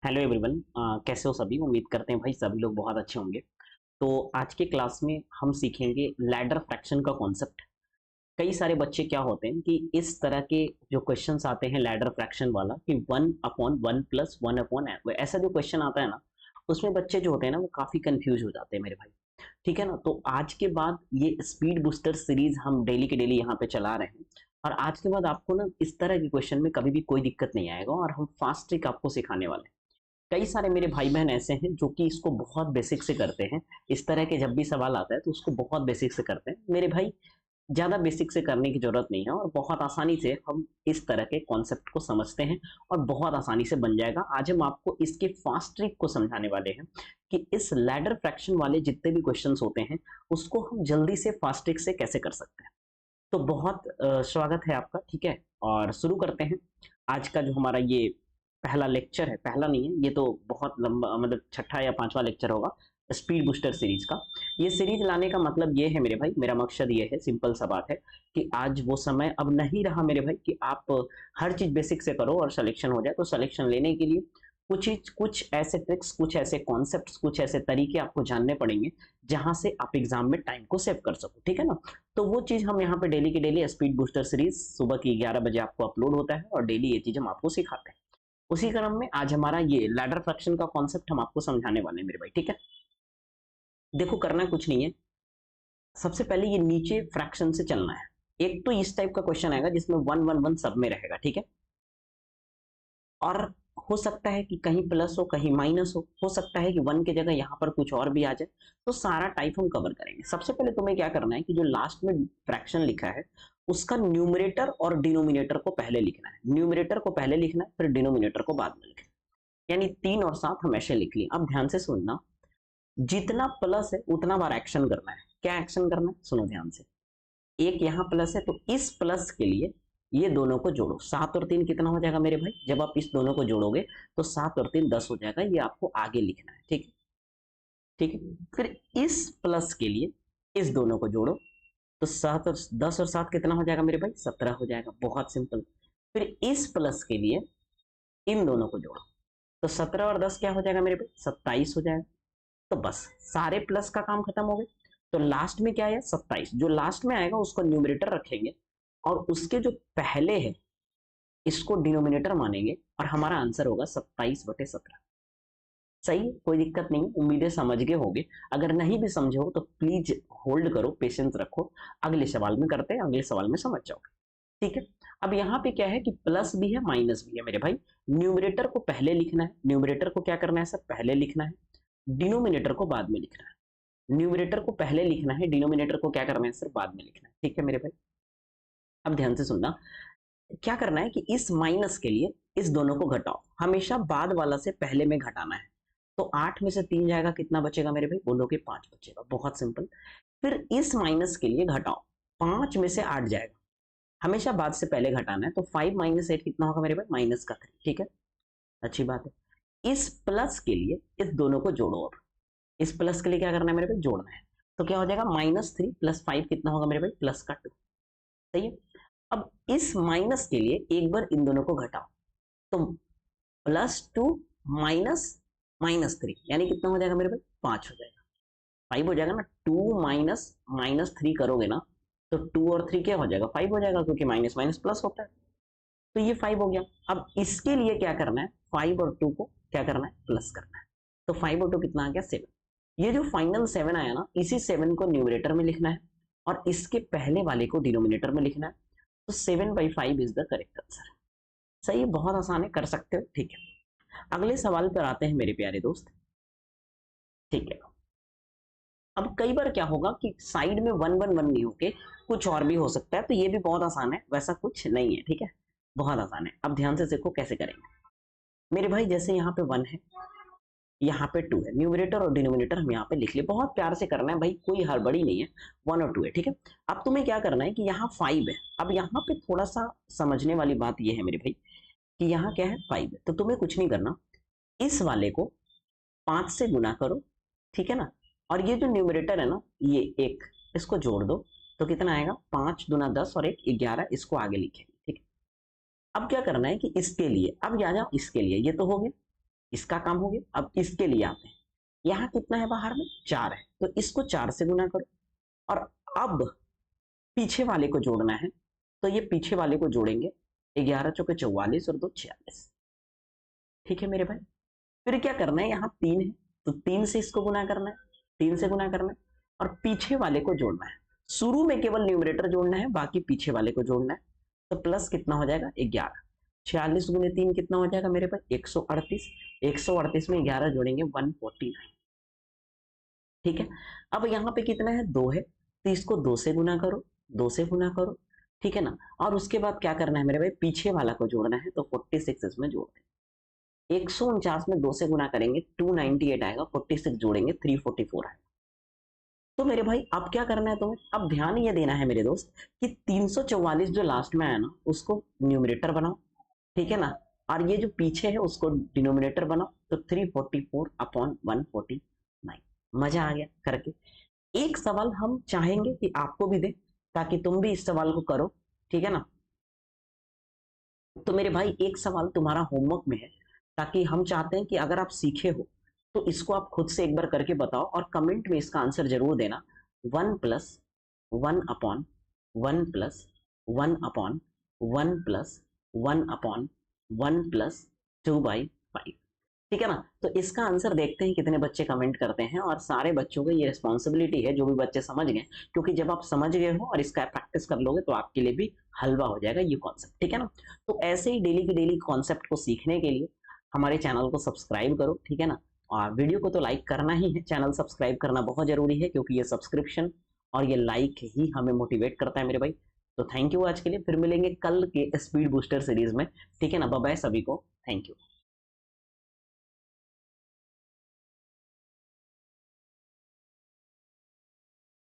Hello everyone. कैसे हो सभी? उम्मीद करते हैं भाई सभी लोग बहुत अच्छे होंगे। तो आज के क्लास में हम सीखेंगे लैडर फ्रैक्शन का कॉन्सेप्ट। कई सारे बच्चे क्या होते हैं कि इस तरह के जो क्वेश्चंस आते हैं लैडर फ्रैक्शन वाला कि 1/1 + 1/n ऐसा जो क्वेश्चन आता है ना, उसमें बच्चे जो होते हैं ना वो काफ़ी कंफ्यूज हो जाते हैं मेरे भाई। ठीक है ना? तो आज के बाद ये स्पीड बूस्टर सीरीज हम डेली के डेली यहाँ पे चला रहे हैं। और आज के बाद आपको ना इस तरह के क्वेश्चन में कभी भी कोई दिक्कत नहीं आएगा और हम फास्ट ट्रिक आपको सिखाने वाले हैं। कई सारे मेरे भाई बहन ऐसे हैं जो कि इसको बहुत बेसिक से करते हैं। इस तरह के जब भी सवाल आता है तो उसको बहुत बेसिक से करते हैं मेरे भाई। ज़्यादा बेसिक से करने की ज़रूरत नहीं है और बहुत आसानी से हम इस तरह के कॉन्सेप्ट को समझते हैं और बहुत आसानी से बन जाएगा। आज हम आपको इसके फास्ट ट्रिक को समझाने वाले हैं कि इस लैडर फ्रैक्शन वाले जितने भी क्वेश्चंस होते हैं उसको हम जल्दी से फास्ट ट्रिक से कैसे कर सकते हैं। तो बहुत स्वागत है आपका। ठीक है, और शुरू करते हैं। आज का जो हमारा ये पहला लेक्चर है, पहला नहीं है ये तो, बहुत लंबा, मतलब छठा या पांचवा लेक्चर होगा स्पीड बूस्टर सीरीज का। ये सीरीज लाने का मतलब ये है मेरे भाई, मेरा मकसद ये है, सिंपल सा बात है कि आज वो समय अब नहीं रहा मेरे भाई कि आप हर चीज बेसिक से करो और सिलेक्शन हो जाए। तो सिलेक्शन लेने के लिए कुछ ऐसे ट्रिक्स, कुछ ऐसे कॉन्सेप्ट्स, कुछ ऐसे तरीके आपको जानने पड़ेंगे जहां से आप एग्जाम में टाइम को सेव कर सको। ठीक है ना? तो वो चीज हम यहाँ पे डेली की डेली स्पीड बूस्टर सीरीज सुबह की 11 बजे आपको अपलोड होता है और डेली ये चीज हम आपको सिखाते हैं। उसी क्रम में आज हमारा ये लैडर फ्रैक्शन का कॉन्सेप्ट हम आपको समझाने वाले हैं मेरे भाई। ठीक है, देखो करना कुछ नहीं है। सबसे पहले ये नीचे फ्रैक्शन से चलना है। एक तो इस टाइप का क्वेश्चन आएगा जिसमें 1 1 1 सब में रहेगा। ठीक है, और हो सकता है कि कहीं प्लस हो कहीं माइनस हो सकता है कि 1 की जगह यहाँ पर कुछ और भी आ जाए। तो सारा टाइप हम कवर करेंगे। सबसे पहले तुम्हें क्या करना है कि जो लास्ट में फ्रैक्शन लिखा है उसका न्यूमरेटर और डिनोमिनेटर को पहले लिखना है। न्यूमरेटर को पहले लिखना है, फिर डिनोमिनेटर को बाद में लिखना है। यानी 3 और 7 हम ऐसे लिख लिए। अब ध्यान से सुनना, जितना प्लस है उतना बार एक्शन करना है। क्या एक्शन करना है? सुनो ध्यान से। एक यहाँ प्लस है तो इस प्लस के लिए ये दोनों को जोड़ो। 7 और 3 कितना हो जाएगा मेरे भाई? जब आप इस दोनों को जोड़ोगे तो 7 और 3 10 हो जाएगा। ये आपको आगे लिखना है। ठीक है, ठीक है। फिर इस प्लस के लिए इस दोनों को जोड़ो तो 7 और 10 और 7 कितना हो जाएगा मेरे भाई? 17 हो जाएगा। बहुत सिंपल। फिर इस प्लस के लिए इन दोनों को जोड़ो तो 17 और 10 क्या हो जाएगा मेरे भाई? 27 हो जाएगा। तो बस सारे प्लस का काम खत्म हो गया। तो लास्ट में क्या है? 27। जो लास्ट में आएगा उसको न्यूमरेटर रखेंगे और उसके जो पहले है इसको डिनोमिनेटर मानेंगे और हमारा आंसर होगा 27/17। सही, कोई दिक्कत नहीं। उम्मीदें समझ गए होगे। अगर नहीं भी समझे हो तो प्लीज होल्ड करो, पेशेंस रखो। अगले सवाल में करते हैं, अगले सवाल में समझ जाओगे। ठीक है। अब यहाँ पे क्या है कि प्लस भी है माइनस भी है मेरे भाई। न्यूमरेटर को पहले लिखना है। न्यूमरेटर को क्या करना है सर? पहले लिखना है। डिनोमिनेटर को बाद में लिखना है। न्यूमरेटर को पहले लिखना है, डिनोमिनेटर को क्या करना है सर? बाद में लिखना है। ठीक है मेरे भाई, अब ध्यान से सुनना। क्या करना है कि इस माइनस के लिए इस दोनों को घटाओ। हमेशा बाद वाला से पहले में घटाना है। तो 8 में से 3 जाएगा, कितना बचेगा मेरे भाई? बोलोगे 5 बचेगा। बहुत सिंपल। फिर इस माइनस के लिए घटाओ। 5 में से 8 जाएगा। हमेशा बाद से पहले घटाना है। तो 5 - 8 कितना होगा मेरे भाई? -3। ठीक है, अच्छी बात है। इस प्लस के लिए इस दोनों को जोड़ो। अब इस प्लस के लिए क्या करना है मेरे भाई? जोड़ना है। तो क्या हो जाएगा? -3 + 5 कितना होगा मेरे भाई? +2। सही है। अब इस माइनस के लिए एक बार इन दोनों को घटाओ तो +2 माइनस -3 यानी कितना हो जाएगा मेरे भाई? 5 हो जाएगा। 5 हो जाएगा ना। 2 माइनस -3 करोगे ना तो 2 और 3 क्या हो जाएगा? 5 हो जाएगा, क्योंकि माइनस माइनस प्लस होता है। तो ये 5 हो गया। अब इसके लिए क्या करना है? 5 और 2 को क्या करना है? प्लस करना है। तो 5 और 2 कितना आ गया? 7। ये जो फाइनल 7 आया ना, इसी 7 को न्यूमरेटर में लिखना है और इसके पहले वाले को डिनोमिनेटर में लिखना है। तो 7/5 इज द करेक्ट आंसर। सही है, बहुत आसान है, कर सकते हो। ठीक है, अगले सवाल पर आते हैं मेरे प्यारे दोस्त। ठीक है, अब कई बार क्या होगा कि साइड में 1 1 1 नहीं होके कुछ और भी हो सकता है। तो ये भी बहुत आसान है, वैसा कुछ नहीं है। ठीक है, बहुत आसान है। अब ध्यान से देखो कैसे करेंगे मेरे भाई। जैसे यहाँ पे 1 है, यहाँ पे 2 है। न्यूमरेटर और डिनोमिनेटर हम यहाँ पे लिख लिए। बहुत प्यार से करना है भाई, कोई हड़बड़ी नहीं है। 1 और 2 है। ठीक है, अब तुम्हें क्या करना है कि यहाँ 5 है। अब यहाँ पे थोड़ा सा समझने वाली बात ये है मेरे भाई कि यहाँ क्या है? 5 है। तो तुम्हें कुछ नहीं करना, इस वाले को 5 से गुना करो। ठीक है ना? और ये जो न्यूमरेटर है ना, ये एक, इसको जोड़ दो तो कितना आएगा? 5 दूना 10 और 1 11। इसको आगे लिखेंगे। ठीक है, अब क्या करना है कि इसके लिए, अब आ जाओ इसके लिए, ये तो हो गया। इसका काम हो गया। अब इसके लिए आते हैं, यहाँ कितना है बाहर में 4 है, तो इसको 4 से गुना करो। और अब पीछे वाले को जोड़ना है, तो ये पीछे वाले को जोड़ेंगे, 11 चौके 44 और 2 46। ठीक है मेरे भाई। फिर क्या करना है, यहाँ 3 है तो 3 से इसको गुना करना है, 3 से गुना करना है और पीछे वाले को जोड़ना है। शुरू में केवल न्यूमरेटर जोड़ना है, बाकी पीछे वाले को जोड़ना है। तो प्लस कितना हो जाएगा 11, 46 गुने 3 कितना हो जाएगा मेरे पास 138, 138 में 11 जोड़ेंगे 149। ठीक है। अब यहाँ पे कितना है 2 है, तो इसको 2 से गुना करो, 2 से गुना करो, ठीक है ना। और उसके बाद क्या करना है मेरे भाई, पीछे वाला को जोड़ना है, तो 46 इसमें जोड़ दें। 149 में 2 से गुना करेंगे 298 आएगा, 46 जोड़ेंगे 344 आएगा। तो मेरे भाई अब क्या करना है तुम्हें, अब ध्यान ये देना है मेरे दोस्त कि 344 जो लास्ट में आया ना उसको न्यूमरेटर बनाओ, ठीक है ना। और ये जो पीछे है उसको डिनोमिनेटर बनाओ, तो 344 अपॉन 149। मजा आ गया करके। एक सवाल हम चाहेंगे कि आपको भी दे, ताकि तुम भी इस सवाल को करो, ठीक है ना। तो मेरे भाई एक सवाल तुम्हारा होमवर्क में है, ताकि हम चाहते हैं कि अगर आप सीखे हो तो इसको आप खुद से एक बार करके बताओ और कमेंट में इसका आंसर जरूर देना। 1+1 अपॉन 1+1 अपॉन 1+1 प्लस 2/5, ठीक है ना। तो इसका आंसर देखते हैं कितने बच्चे कमेंट करते हैं, और सारे बच्चों की ये रिस्पॉन्सिबिलिटी है जो भी बच्चे समझ गए, क्योंकि जब आप समझ गए हो और इसका प्रैक्टिस कर लोगे तो आपके लिए भी हलवा हो जाएगा ये कॉन्सेप्ट, ठीक है ना। तो ऐसे ही डेली की डेली कॉन्सेप्ट को सीखने के लिए हमारे चैनल को सब्सक्राइब करो, ठीक है ना। और वीडियो को तो लाइक करना ही है, चैनल सब्सक्राइब करना बहुत जरूरी है, क्योंकि ये सब्सक्रिप्शन और ये लाइक ही हमें मोटिवेट करता है मेरे भाई। तो थैंक यू आज के लिए, फिर मिलेंगे कल के स्पीड बूस्टर सीरीज में, ठीक है ना। बाय बाय सभी को, थैंक यू।